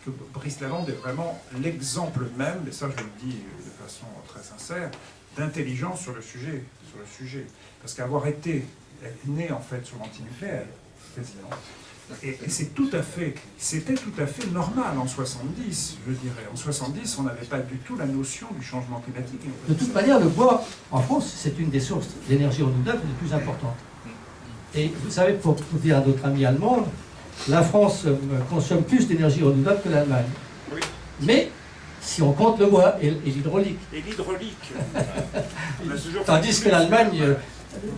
que Brice Lalonde est vraiment l'exemple même, et ça je le dis de façon très sincère, d'intelligence sur le sujet. Parce qu'avoir été né en fait sur l'antinucléaire, quasiment. Et c'était tout à fait normal en 70, je dirais. En 70, on n'avait pas du tout la notion du changement climatique. De toute manière, le bois, en France, c'est une des sources d'énergie renouvelable les plus importantes. Et vous savez, pour dire à notre ami allemand, la France consomme plus d'énergie renouvelable que l'Allemagne. Oui. Mais si on compte le bois et l'hydraulique. Et l'hydraulique. Tandis que l'Allemagne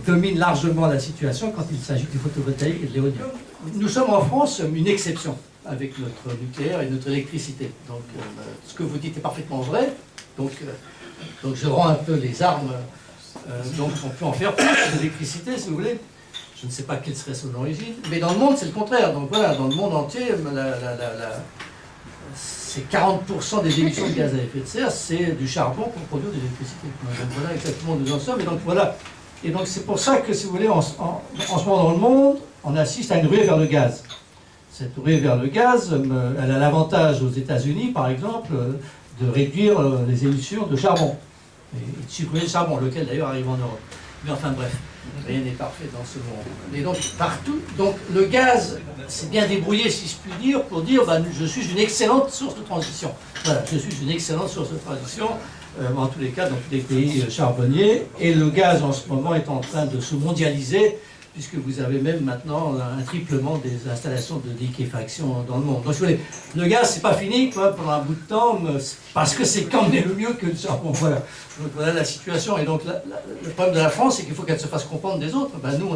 domine largement la situation quand il s'agit du photovoltaïque et de l'éolien. Nous sommes en France une exception avec notre nucléaire et notre électricité. Donc ce que vous dites est parfaitement vrai. Donc je rends un peu les armes. Donc on peut en faire plus d'électricité si vous voulez. Je ne sais pas quelle serait son origine. Mais dans le monde c'est le contraire. Donc voilà, dans le monde entier, c'est 40% des émissions de gaz à effet de serre, c'est du charbon pour produire de l'électricité. Donc voilà exactement où nous en sommes. Et donc voilà. Et donc c'est pour ça que, si vous voulez, en ce moment dans le monde, on assiste à une ruée vers le gaz. Cette ruée vers le gaz, elle a l'avantage aux États-Unis, par exemple, de réduire les émissions de charbon. Et de supprimer le charbon, lequel d'ailleurs arrive en Europe. Mais enfin bref, rien n'est parfait dans ce monde. Et donc partout, donc le gaz s'est bien débrouillé, si je puis dire, pour dire je suis une excellente source de transition. Voilà, je suis une excellente source de transition. En tous les cas dans tous les pays charbonniers, et le gaz en ce moment est en train de se mondialiser, puisque vous avez même maintenant un triplement des installations de liquéfaction dans le monde. Donc, si vous voulez, le gaz, c'est pas fini pendant un bout de temps, parce que c'est quand même le mieux que le charbon. Voilà. Donc voilà la situation. Et donc le problème de la France, c'est qu'il faut qu'elle se fasse comprendre des autres. Nous,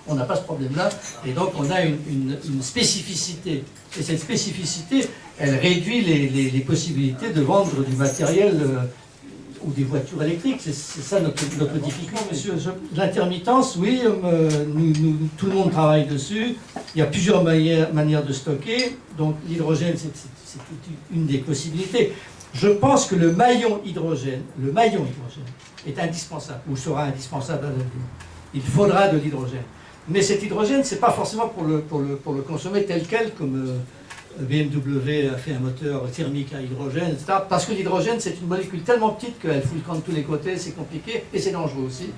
on n'a pas ce problème-là, et donc on a une spécificité. Et cette spécificité, elle réduit les possibilités de vendre du matériel ou des voitures électriques. C'est ça notre difficulté. Monsieur, l'intermittence, oui, tout le monde travaille dessus. Il y a plusieurs manières de stocker. Donc l'hydrogène, c'est une des possibilités. Je pense que le maillon hydrogène est indispensable, ou sera indispensable à l'avenir. Il faudra de l'hydrogène. Mais cet hydrogène, c'est pas forcément pour le consommer tel quel, comme BMW a fait un moteur thermique à hydrogène, etc. Parce que l'hydrogène, c'est une molécule tellement petite qu'elle fout le camp de tous les côtés, c'est compliqué et c'est dangereux aussi.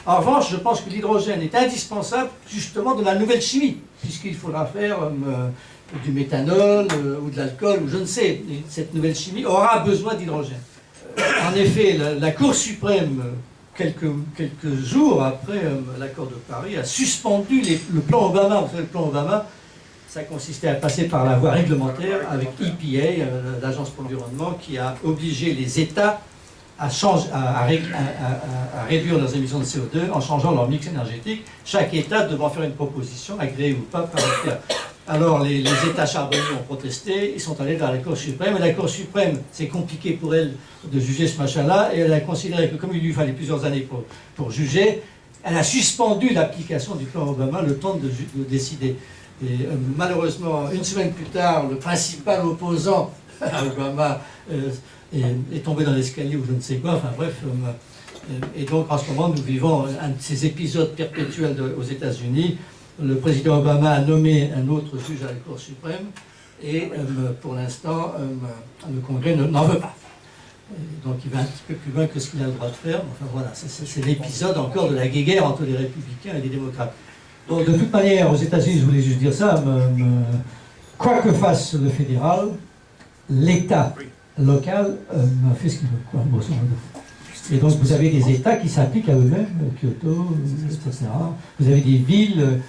En revanche, je pense que l'hydrogène est indispensable justement de la nouvelle chimie, puisqu'il faudra faire du méthanol ou de l'alcool, ou je ne sais. Et cette nouvelle chimie aura besoin d'hydrogène. En effet, la Cour suprême, quelques jours après l'accord de Paris, a suspendu le plan Obama. Vous savez, le plan Obama, ça consistait à passer par la voie réglementaire avec EPA, l'Agence pour l'environnement, qui a obligé les États à réduire leurs émissions de CO2 en changeant leur mix énergétique, chaque État devant faire une proposition, agréée ou pas, par l'État. Alors les États charbonniers ont protesté, ils sont allés vers la Cour suprême, et la Cour suprême, c'est compliqué pour elle de juger ce machin-là, et elle a considéré que comme il lui fallait plusieurs années pour juger, elle a suspendu l'application du plan Obama le temps de décider. Et malheureusement, une semaine plus tard, le principal opposant à Obama est tombé dans l'escalier ou je ne sais quoi, enfin bref. Et donc en ce moment, nous vivons un de ces épisodes perpétuels aux États-Unis. Le président Obama a nommé un autre juge à la Cour suprême et pour l'instant, le Congrès n'en veut pas. Et donc il va un petit peu plus loin que ce qu'il a le droit de faire. Enfin voilà, c'est l'épisode encore de la guéguerre entre les républicains et les démocrates. Donc de toute manière, aux États-Unis, je voulais juste dire ça, quoi que fasse le fédéral, l'État local fait ce qu'il veut, quoi, grosso modo. Et donc vous avez des États qui s'appliquent à eux-mêmes, Kyoto, etc. Vous avez des villes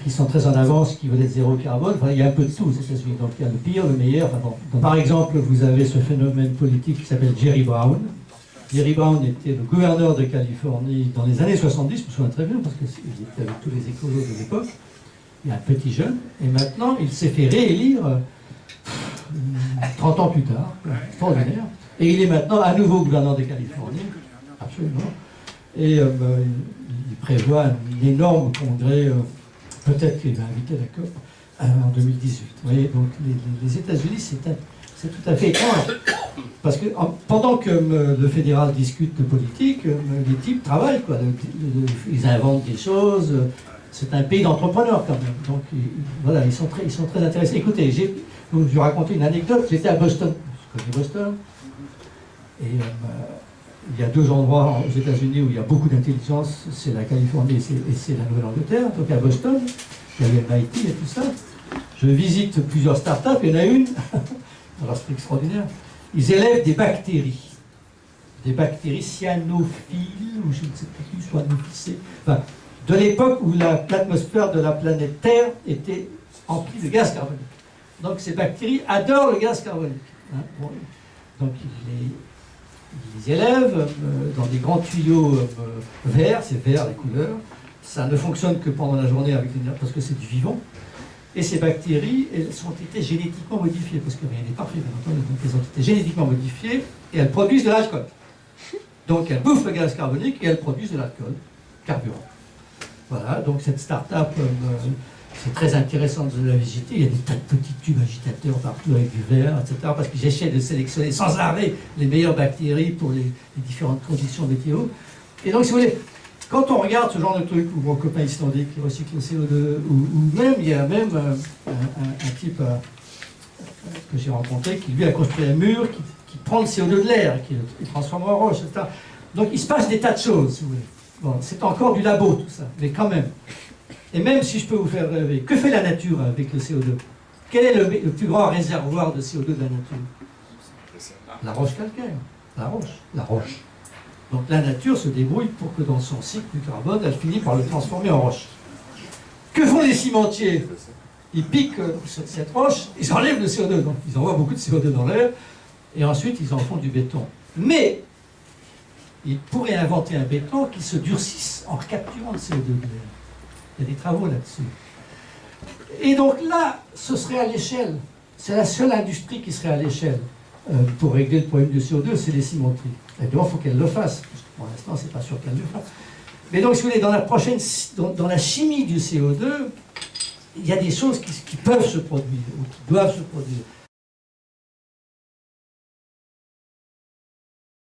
qui sont très en avance, qui veulent être zéro carbone. Enfin, il y a un peu de tout aux États-Unis. Donc il y a le pire, le meilleur. Enfin, bon. Donc, par exemple, vous avez ce phénomène politique qui s'appelle Jerry Brown. Jerry Brown était le gouverneur de Californie dans les années 70, je me souviens très bien, parce qu'il était avec tous les écolos de l'époque. Il y a un petit jeune. Et maintenant, il s'est fait réélire 30 ans plus tard. Extraordinaire. Et il est maintenant à nouveau gouverneur de Californie. Absolument. Et il prévoit un énorme congrès, peut-être qu'il va inviter la COP en 2018. Vous voyez, donc les États-Unis, c'est tout à fait étrange. Parce que pendant que le fédéral discute de politique, les types travaillent, quoi. Ils inventent des choses. c'est un pays d'entrepreneurs quand même. Donc voilà, ils sont très intéressés. Écoutez, je vais vous raconter une anecdote. J'étais à Boston. Je connais Boston. Et il y a deux endroits aux États-Unis où il y a beaucoup d'intelligence, c'est la Californie et c'est la Nouvelle-Angleterre. Donc à Boston, il y avait MIT et tout ça. Je visite plusieurs startups, il y en a une, alors c'est extraordinaire, ils élèvent des bactéries cyanophiles, ou je ne sais plus, soit anophilées, enfin, de l'époque où l'atmosphère de la planète Terre était emplie de gaz carbonique. Donc ces bactéries adorent le gaz carbonique. Hein. Bon, donc ils les élèvent dans des grands tuyaux verts, c'est vert les couleurs. Ça ne fonctionne que pendant la journée avec l'énergie, parce que c'est du vivant. Et ces bactéries, elles ont été génétiquement modifiées, parce que rien n'est parfait, bien entendu, donc elles ont été génétiquement modifiées, et elles produisent de l'alcool. Donc elles bouffent le gaz carbonique et elles produisent de l'alcool, carburant. Voilà, donc cette start-up, c'est très intéressant de la visiter. Il y a des tas de petits tubes agitateurs partout avec du verre, etc. Parce que j'essaie de sélectionner sans arrêt les meilleures bactéries pour les différentes conditions météo. Et donc, si vous voulez, quand on regarde ce genre de truc, ou mon copain islandais qui recycle le CO2, ou même, il y a même un type que j'ai rencontré qui lui a construit un mur qui prend le CO2 de l'air, qui le transforme en roche, etc. Donc il se passe des tas de choses, si vous voulez. Bon, c'est encore du labo tout ça, mais quand même. Et même si je peux vous faire rêver, que fait la nature avec le CO2? Quel est le plus grand réservoir de CO2 de la nature? La roche calcaire. La roche. Donc la nature se débrouille pour que dans son cycle du carbone, elle finit par le transformer en roche. Que font les cimentiers? Ils piquent cette roche, ils enlèvent le CO2, donc ils envoient beaucoup de CO2 dans l'air, et ensuite ils en font du béton. Mais ils pourraient inventer un béton qui se durcisse en capturant le CO2 de l'air. Il y a des travaux là-dessus. Et donc là, ce serait à l'échelle. C'est la seule industrie qui serait à l'échelle pour régler le problème du CO2, c'est les cimenteries. Évidemment, il faut qu'elles le fassent, parce que pour l'instant, c'est pas sûr qu'elles le fassent. Mais donc, si vous voulez, dans la chimie du CO2, il y a des choses qui peuvent se produire, ou qui doivent se produire.